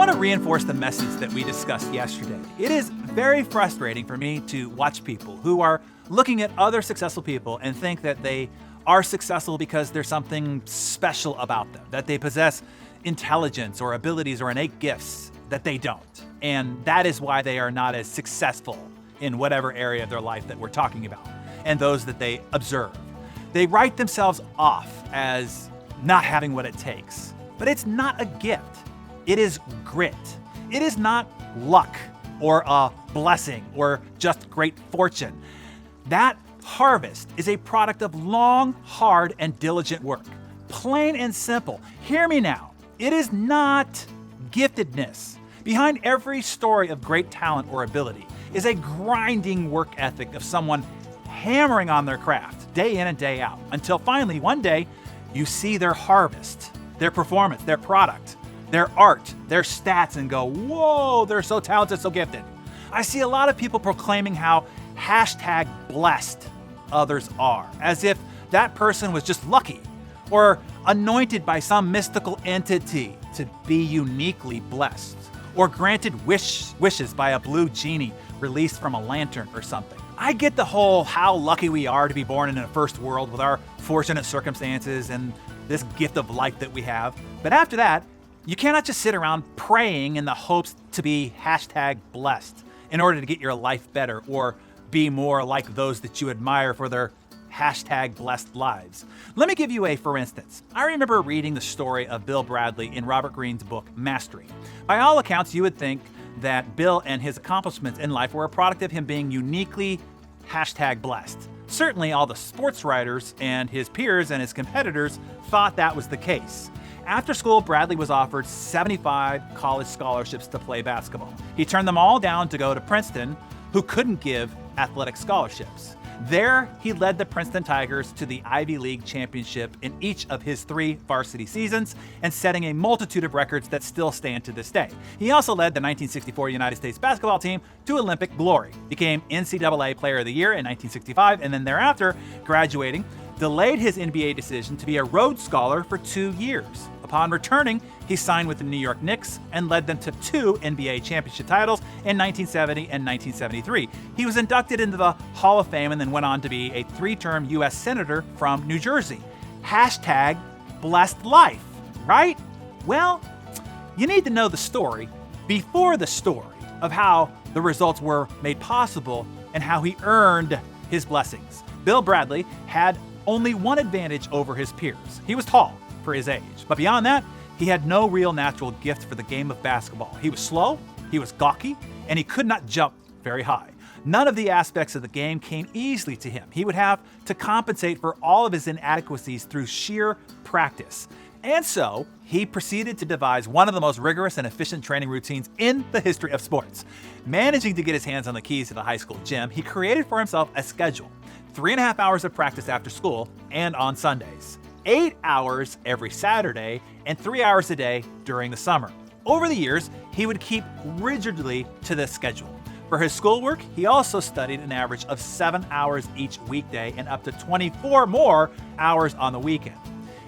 want to reinforce the message that we discussed yesterday. It is very frustrating for me to watch people who are looking at other successful people and think that they are successful because there's something special about them, that they possess intelligence or abilities or innate gifts that they don't. And that is why they are not as successful in whatever area of their life that we're talking about, and those that they observe. They write themselves off as not having what it takes. But it's not a gift. It is grit. It is not luck or a blessing or just great fortune. That harvest is a product of long, hard, and diligent work. Plain and simple. Hear me now. It is not giftedness. Behind every story of great talent or ability is a grinding work ethic of someone hammering on their craft day in and day out until finally one day you see their harvest, their performance, their product, their art, their stats, and go, whoa, they're so talented, so gifted. I see a lot of people proclaiming how #blessed others are, as if that person was just lucky or anointed by some mystical entity to be uniquely blessed, or granted wishes by a blue genie released from a lantern or something. I get the whole how lucky we are to be born in a first world with our fortunate circumstances and this gift of life that we have. But after that, you cannot just sit around praying in the hopes to be #blessed in order to get your life better or be more like those that you admire for their #blessed lives. Let me give you a for instance. I remember reading the story of Bill Bradley in Robert Greene's book, Mastery. By all accounts, you would think that Bill and his accomplishments in life were a product of him being uniquely #blessed. Certainly all the sports writers and his peers and his competitors thought that was the case. After school, Bradley was offered 75 college scholarships to play basketball. He turned them all down to go to Princeton, who couldn't give athletic scholarships. There, he led the Princeton Tigers to the Ivy League championship in each of his 3 varsity seasons and setting a multitude of records that still stand to this day. He also led the 1964 United States basketball team to Olympic glory, became NCAA Player of the Year in 1965, and then thereafter, graduating, delayed his NBA decision to be a Rhodes Scholar for 2 years. Upon returning, he signed with the New York Knicks and led them to 2 NBA championship titles in 1970 and 1973. He was inducted into the Hall of Fame and then went on to be a 3-term U.S. Senator from New Jersey. #blessed life, right? Well, you need to know the story before the story of how the results were made possible and how he earned his blessings. Bill Bradley had only one advantage over his peers. He was tall for his age, but beyond that, he had no real natural gift for the game of basketball. He was slow, he was gawky, and he could not jump very high. None of the aspects of the game came easily to him. He would have to compensate for all of his inadequacies through sheer practice. And so, he proceeded to devise one of the most rigorous and efficient training routines in the history of sports. Managing to get his hands on the keys to the high school gym, he created for himself a schedule: 3.5 hours of practice after school and on Sundays, 8 hours every Saturday, and 3 hours a day during the summer. Over the years, he would keep rigidly to this schedule. For his schoolwork, he also studied an average of 7 hours each weekday and up to 24 more hours on the weekend.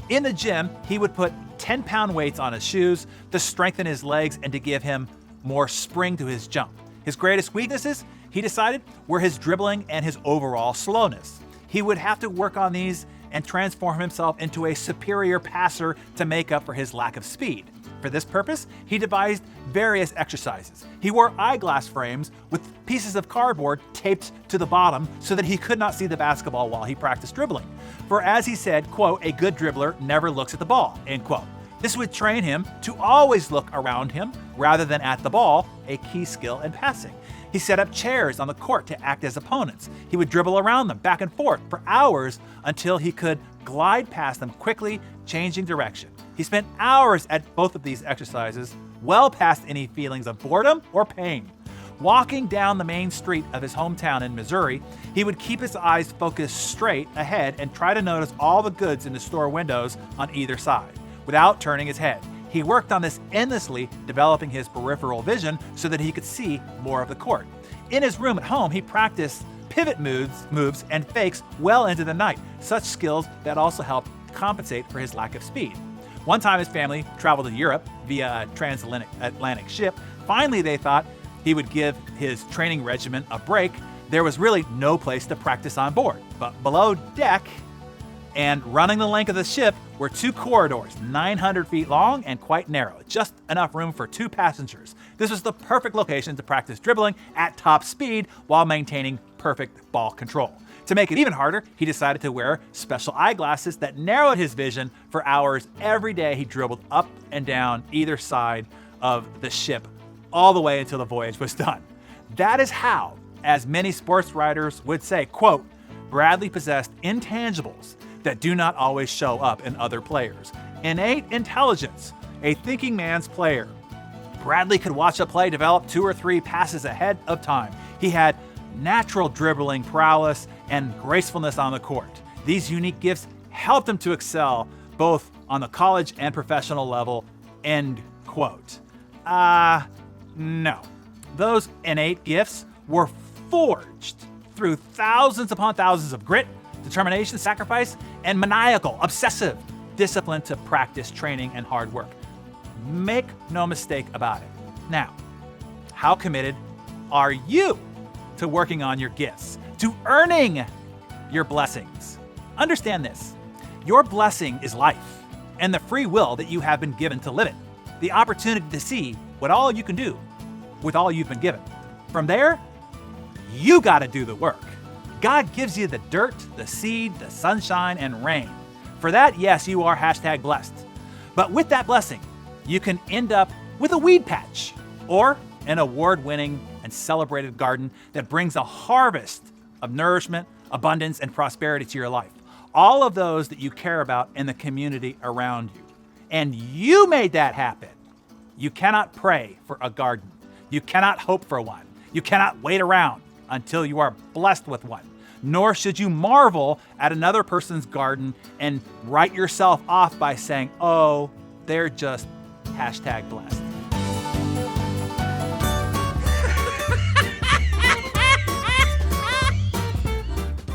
In the gym, he would put 10-pound weights on his shoes to strengthen his legs and to give him more spring to his jump. His greatest weaknesses, he decided, were his dribbling and his overall slowness. He would have to work on these and transform himself into a superior passer to make up for his lack of speed. For this purpose, he devised various exercises. He wore eyeglass frames with pieces of cardboard taped to the bottom so that he could not see the basketball while he practiced dribbling. For as he said, quote, "A good dribbler never looks at the ball," end quote. This would train him to always look around him rather than at the ball, a key skill in passing. He set up chairs on the court to act as opponents. He would dribble around them back and forth for hours until he could glide past them quickly, changing direction. He spent hours at both of these exercises, well past any feelings of boredom or pain. Walking down the main street of his hometown in Missouri, he would keep his eyes focused straight ahead and try to notice all the goods in the store windows on either side, without turning his head. He worked on this endlessly, developing his peripheral vision so that he could see more of the court. In his room at home, he practiced pivot moves and fakes well into the night, such skills that also helped compensate for his lack of speed. One time his family traveled to Europe via a transatlantic ship. Finally, they thought he would give his training regiment a break. There was really no place to practice on board. But below deck and running the length of the ship were 2 corridors, 900 feet long and quite narrow, just enough room for 2 passengers. This was the perfect location to practice dribbling at top speed while maintaining perfect ball control. To make it even harder, he decided to wear special eyeglasses that narrowed his vision for hours every day. He dribbled up and down either side of the ship all the way until the voyage was done. That is how, as many sports writers would say, quote, Bradley possessed intangibles that do not always show up in other players. Innate intelligence, a thinking man's player. Bradley could watch a play develop 2 or 3 passes ahead of time. He had natural dribbling prowess and gracefulness on the court. These unique gifts helped him to excel both on the college and professional level, end quote. No. Those innate gifts were forged through thousands upon thousands of grit, determination, sacrifice, and maniacal, obsessive discipline to practice, training, and hard work. Make no mistake about it. Now, how committed are you to working on your gifts, to earning your blessings? Understand this. Your blessing is life and the free will that you have been given to live it. The opportunity to see what all you can do with all you've been given. From there, you got to do the work. God gives you the dirt, the seed, the sunshine, and rain. For that, yes, you are #blessed. But with that blessing, you can end up with a weed patch or an award-winning and celebrated garden that brings a harvest of nourishment, abundance, and prosperity to your life. All of those that you care about in the community around you. And you made that happen. You cannot pray for a garden. You cannot hope for one. You cannot wait around until you are blessed with one. Nor should you marvel at another person's garden and write yourself off by saying, oh, they're just #blessed.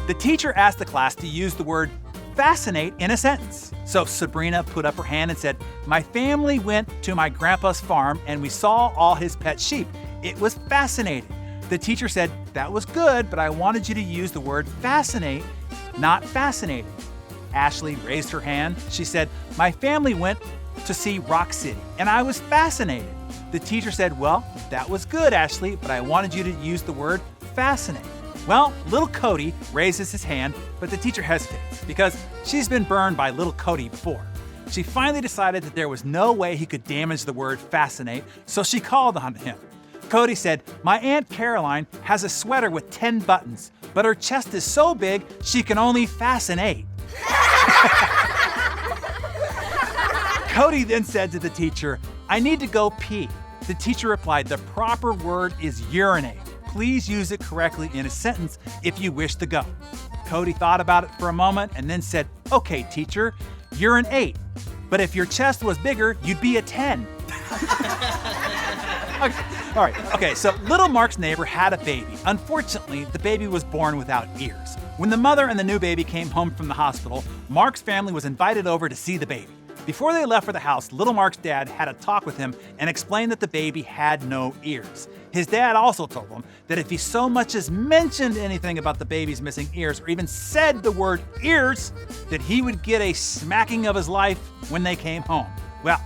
The teacher asked the class to use the word fascinate in a sentence. So Sabrina put up her hand and said, my family went to my grandpa's farm and we saw all his pet sheep. It was fascinating. The teacher said, that was good, but I wanted you to use the word fascinate, not fascinating. Ashley raised her hand. She said, my family went to see Rock City and I was fascinated. The teacher said, well, that was good, Ashley, but I wanted you to use the word fascinate. Well, little Cody raises his hand, but the teacher hesitates because she's been burned by little Cody before. She finally decided that there was no way he could damage the word fascinate, so she called on him. Cody said, my Aunt Caroline has a sweater with 10 buttons, but her chest is so big she can only fascinate. Cody then said to the teacher, I need to go pee. The teacher replied, the proper word is urinate. Please use it correctly in a sentence if you wish to go. Cody thought about it for a moment and then said, okay, teacher, you're an 8. But if your chest was bigger, you'd be a 10. Okay, so little Mark's neighbor had a baby. Unfortunately, the baby was born without ears. When the mother and the new baby came home from the hospital, Mark's family was invited over to see the baby. Before they left for the house, little Mark's dad had a talk with him and explained that the baby had no ears. His dad also told him that if he so much as mentioned anything about the baby's missing ears or even said the word ears, that he would get a smacking of his life when they came home. Well,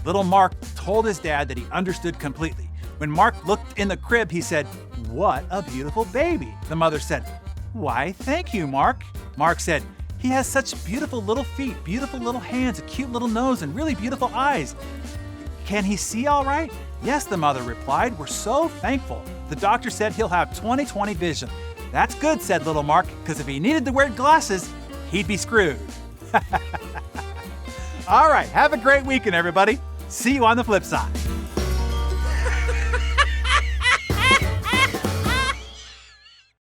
little Mark told his dad that he understood completely. When Mark looked in the crib, he said, what a beautiful baby. The mother said, why, thank you, Mark. Mark said, he has such beautiful little feet, beautiful little hands, a cute little nose, and really beautiful eyes. Can he see all right? Yes, the mother replied. We're so thankful. The doctor said he'll have 20/20 vision. That's good, said little Mark, because if he needed to wear glasses, he'd be screwed. All right, have a great weekend, everybody. See you on the flip side.